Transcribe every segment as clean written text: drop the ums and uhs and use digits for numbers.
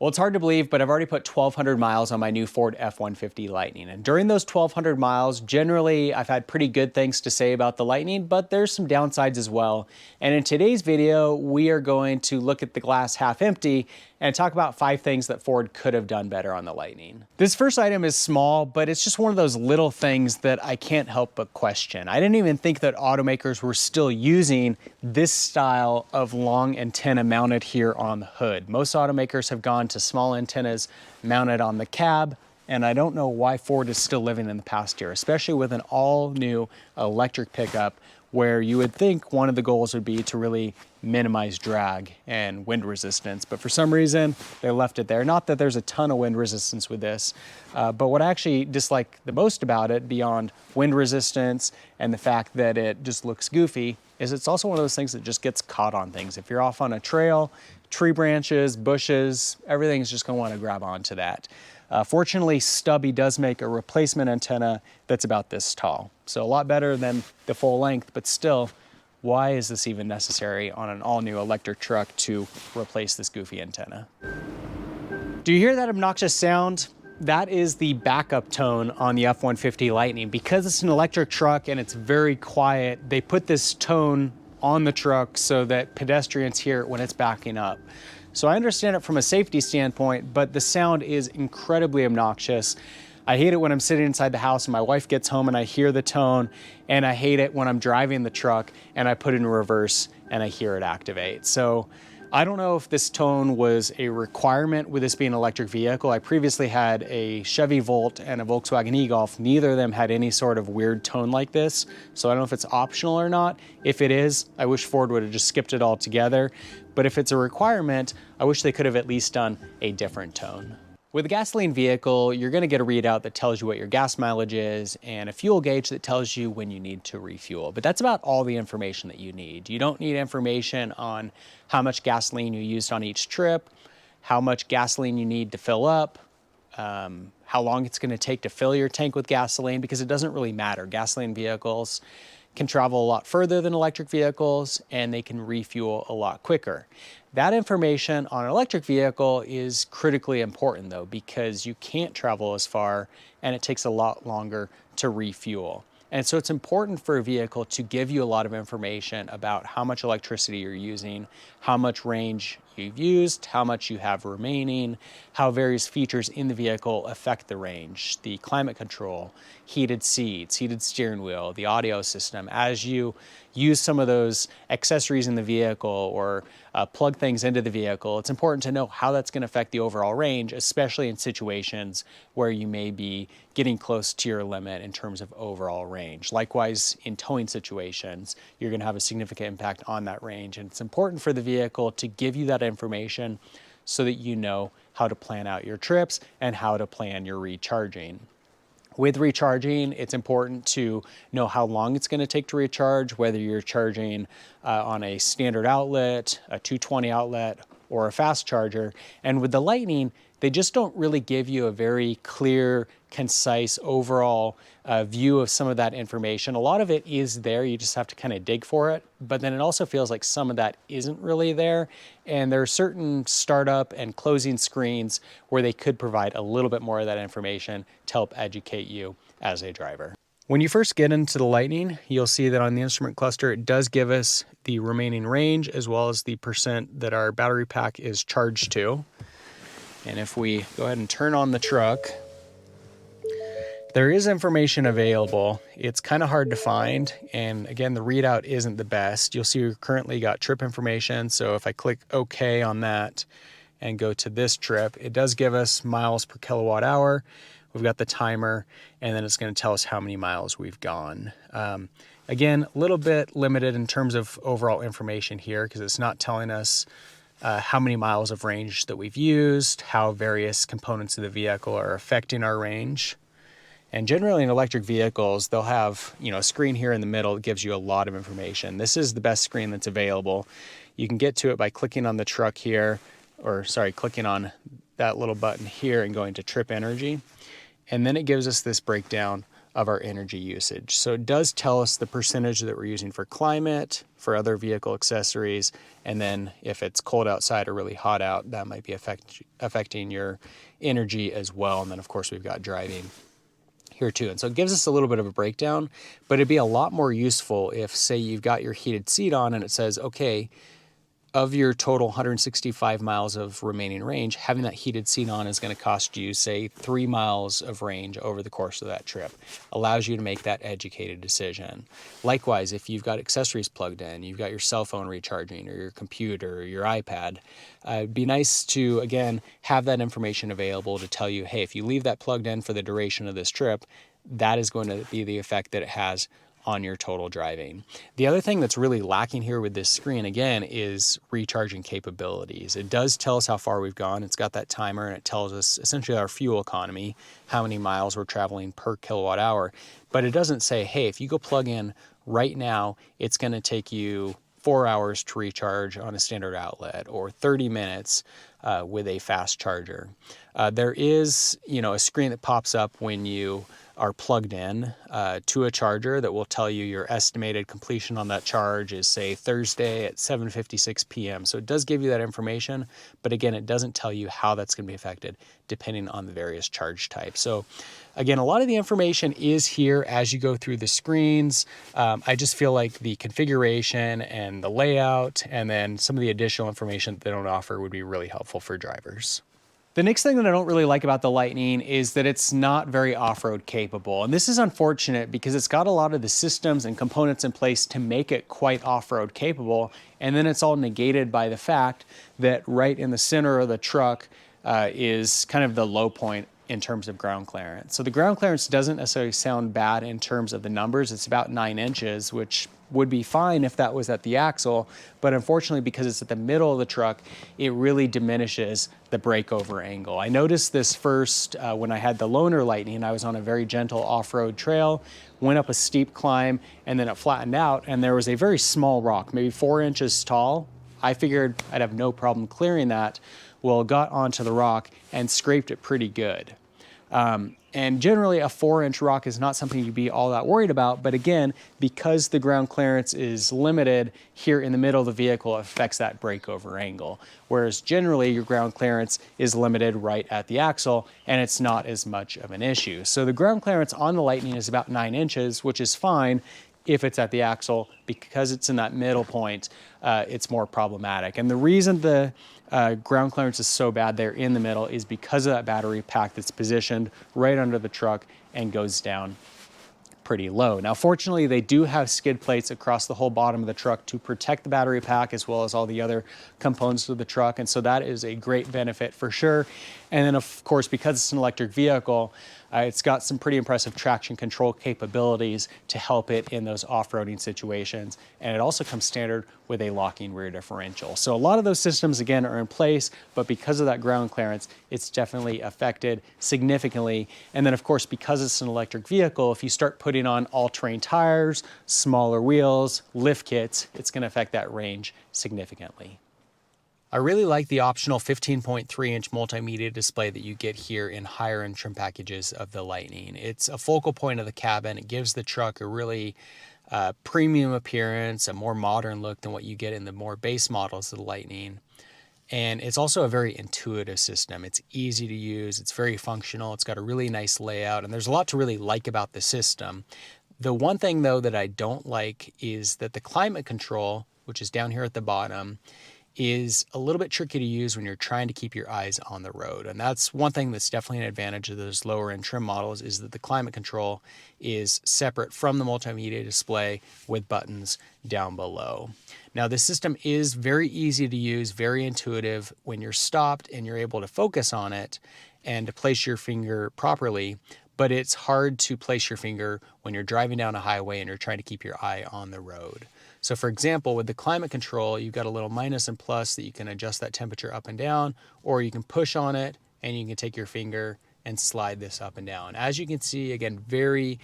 Well, it's hard to believe, but I've already put 1,200 miles on my new Ford F-150 Lightning. And during those 1,200 miles, generally, I've had pretty good things to say about the Lightning, but there's some downsides as well. And in today's video, we are going to look at the glass half empty and talk about 5 things that Ford could have done better on the Lightning. This first item is small, but it's just one of those little things that I can't help but question. I didn't even think that automakers were still using this style of long antenna mounted here on the hood. Most automakers have gone to small antennas mounted on the cab, and I don't know why Ford is still living in the past here, especially with an all-new electric pickup where you would think one of the goals would be to really minimize drag and wind resistance, but for some reason they left it there. Not that there's a ton of wind resistance with this, but what I actually dislike the most about it, beyond wind resistance and the fact that it just looks goofy, is it's also one of those things that just gets caught on things. If you're off on a trail, tree branches, bushes, everything's just gonna wanna grab onto that. Fortunately, Stubby does make a replacement antenna that's about this tall. So a lot better than the full length, but still, why is this even necessary on an all-new electric truck to replace this goofy antenna? Do you hear that obnoxious sound? That is the backup tone on the F-150 Lightning. Because it's an electric truck and it's very quiet, they put this tone on the truck so that pedestrians hear it when it's backing up. So I understand it from a safety standpoint, but the sound is incredibly obnoxious. I hate it when I'm sitting inside the house and my wife gets home and I hear the tone, and I hate it when I'm driving the truck and I put it in reverse and I hear it activate. So I don't know if this tone was a requirement with this being an electric vehicle. I previously had a Chevy Volt and a Volkswagen e-Golf. Neither of them had any sort of weird tone like this. So I don't know if it's optional or not. If it is, I wish Ford would have just skipped it all together. But if it's a requirement, I wish they could have at least done a different tone. With a gasoline vehicle, you're gonna get a readout that tells you what your gas mileage is and a fuel gauge that tells you when you need to refuel. But that's about all the information that you need. You don't need information on how much gasoline you used on each trip, how much gasoline you need to fill up, how long it's gonna take to fill your tank with gasoline, because it doesn't really matter. Gasoline vehicles can travel a lot further than electric vehicles, and they can refuel a lot quicker. That information on an electric vehicle is critically important though, because you can't travel as far and it takes a lot longer to refuel. And so it's important for a vehicle to give you a lot of information about how much electricity you're using, how much range you've used, how much you have remaining, how various features in the vehicle affect the range, the climate control, heated seats, heated steering wheel, the audio system. As you use some of those accessories in the vehicle or plug things into the vehicle, it's important to know how that's going to affect the overall range, especially in situations where you may be getting close to your limit in terms of overall range. Likewise, in towing situations, you're going to have a significant impact on that range. And it's important for the vehicle to give you that information so that you know how to plan out your trips and how to plan your recharging. With recharging, it's important to know how long it's going to take to recharge, whether you're charging on a standard outlet, a 220 outlet, or a fast charger. And with the Lightning, they just don't really give you a very clear, concise overall view of some of that information. A lot of it is there, you just have to kind of dig for it, but then it also feels like some of that isn't really there. And there are certain startup and closing screens where they could provide a little bit more of that information to help educate you as a driver. When you first get into the Lightning, you'll see that on the instrument cluster, it does give us the remaining range as well as the percent that our battery pack is charged to. And if we go ahead and turn on the truck, there is information available. It's kind of hard to find. And again, the readout isn't the best. You'll see we've currently got trip information. So if I click OK on that and go to this trip, it does give us miles per kilowatt hour. We've got the timer, and then it's going to tell us how many miles we've gone. Again, a little bit limited in terms of overall information here because it's not telling us how many miles of range that we've used, how various components of the vehicle are affecting our range. And generally in electric vehicles, they'll have, a screen here in the middle that gives you a lot of information. This is the best screen that's available. You can get to it by clicking on the truck here, clicking on that little button here and going to Trip Energy. And then it gives us this breakdown of our energy usage. So it does tell us the percentage that we're using for climate, for other vehicle accessories, and then if it's cold outside or really hot out, that might be affecting your energy as well. And then of course we've got driving here too. And so it gives us a little bit of a breakdown, but it'd be a lot more useful if, say, you've got your heated seat on and it says, okay, of your total 165 miles of remaining range, having that heated seat on is going to cost you, say, 3 miles of range over the course of that trip. Allows you to make that educated decision. Likewise, if you've got accessories plugged in, you've got your cell phone recharging or your computer or your iPad, it'd be nice to, again, have that information available to tell you, hey, if you leave that plugged in for the duration of this trip, that is going to be the effect that it has on your total driving. The other thing that's really lacking here with this screen, again, is recharging capabilities. It does tell us how far we've gone. It's got that timer and it tells us essentially our fuel economy, how many miles we're traveling per kilowatt hour. But it doesn't say, hey, if you go plug in right now, it's going to take you 4 hours to recharge on a standard outlet or 30 minutes with a fast charger. There is, a screen that pops up when you are plugged in to a charger that will tell you your estimated completion on that charge is, say, Thursday at 7:56 p.m. So it does give you that information, but again, it doesn't tell you how that's going to be affected depending on the various charge types. So again, a lot of the information is here as you go through the screens. I just feel like the configuration and the layout and then some of the additional information that they don't offer would be really helpful for drivers. The next thing that I don't really like about the Lightning is that it's not very off-road capable. And this is unfortunate because it's got a lot of the systems and components in place to make it quite off-road capable. And then it's all negated by the fact that right in the center of the truck is kind of the low point in terms of ground clearance. So the ground clearance doesn't necessarily sound bad in terms of the numbers. It's about 9 inches, which would be fine if that was at the axle, but unfortunately because it's at the middle of the truck, it really diminishes the breakover angle. I noticed this first when I had the loaner Lightning. I was on a very gentle off-road trail, went up a steep climb, and then it flattened out, and there was a very small rock, maybe 4 inches tall. I figured I'd have no problem clearing that. Well, got onto the rock and scraped it pretty good. And generally a 4-inch rock is not something you'd be all that worried about, but again, because the ground clearance is limited here in the middle of the vehicle, it affects that breakover angle. Whereas generally your ground clearance is limited right at the axle and it's not as much of an issue. So the ground clearance on the Lightning is about 9 inches, which is fine if it's at the axle. Because it's in that middle point, it's more problematic. And the reason the ground clearance is so bad there in the middle is because of that battery pack that's positioned right under the truck and goes down pretty low. Now, fortunately, they do have skid plates across the whole bottom of the truck to protect the battery pack as well as all the other components of the truck. And so that is a great benefit for sure. And then, of course, because it's an electric vehicle, it's got some pretty impressive traction control capabilities to help it in those off-roading situations. And it also comes standard with a locking rear differential. So a lot of those systems, again, are in place, but because of that ground clearance, it's definitely affected significantly. And then, of course, because it's an electric vehicle, if you start putting on all-terrain tires, smaller wheels, lift kits, it's going to affect that range significantly. I really like the optional 15.3-inch multimedia display that you get here in higher end trim packages of the Lightning. It's a focal point of the cabin. It gives the truck a really premium appearance, a more modern look than what you get in the more base models of the Lightning. And it's also a very intuitive system. It's easy to use. It's very functional. It's got a really nice layout, and there's a lot to really like about the system. The one thing, though, that I don't like is that the climate control, which is down here at the bottom, is a little bit tricky to use when you're trying to keep your eyes on the road. And that's one thing that's definitely an advantage of those lower end trim models, is that the climate control is separate from the multimedia display with buttons down below. Now, this system is very easy to use, very intuitive when you're stopped and you're able to focus on it and to place your finger properly, but it's hard to place your finger when you're driving down a highway and you're trying to keep your eye on the road. So for example, with the climate control, you've got a little minus and plus that you can adjust that temperature up and down, or you can push on it and you can take your finger and slide this up and down. As you can see, again, very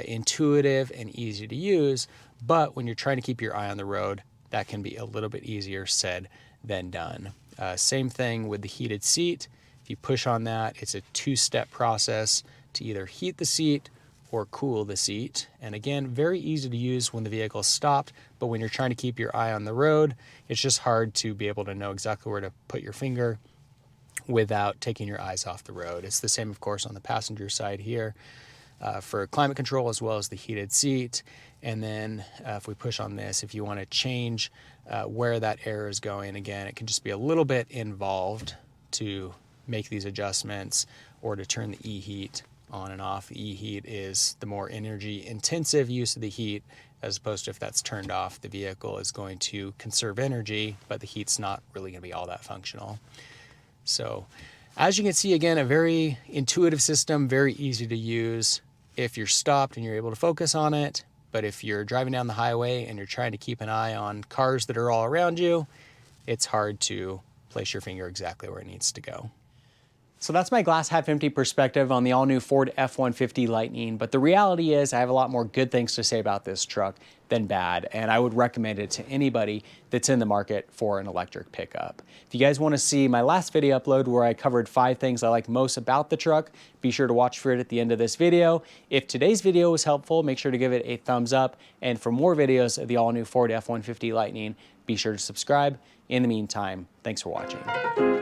intuitive and easy to use, but when you're trying to keep your eye on the road, that can be a little bit easier said than done. Same thing with the heated seat. If you push on that, it's a 2-step process to either heat the seat or cool the seat. And again, very easy to use when the vehicle is stopped, but when you're trying to keep your eye on the road, it's just hard to be able to know exactly where to put your finger without taking your eyes off the road. It's the same, of course, on the passenger side here for climate control as well as the heated seat. And then if we push on this, if you want to change where that air is going, again, it can just be a little bit involved to make these adjustments or to turn the e-heat on and off. The e-heat is the more energy intensive use of the heat, as opposed to if that's turned off, the vehicle is going to conserve energy, but the heat's not really going to be all that functional. So as you can see, again, a very intuitive system, very easy to use if you're stopped and you're able to focus on it. But if you're driving down the highway and you're trying to keep an eye on cars that are all around you, it's hard to place your finger exactly where it needs to go. So that's my glass half empty perspective on the all-new Ford F-150 Lightning, but the reality is I have a lot more good things to say about this truck than bad, and I would recommend it to anybody that's in the market for an electric pickup. If you guys want to see my last video upload where I covered 5 things I like most about the truck, be sure to watch for it at the end of this video. If today's video was helpful, make sure to give it a thumbs up, and for more videos of the all-new Ford F-150 Lightning, be sure to subscribe. In the meantime, thanks for watching.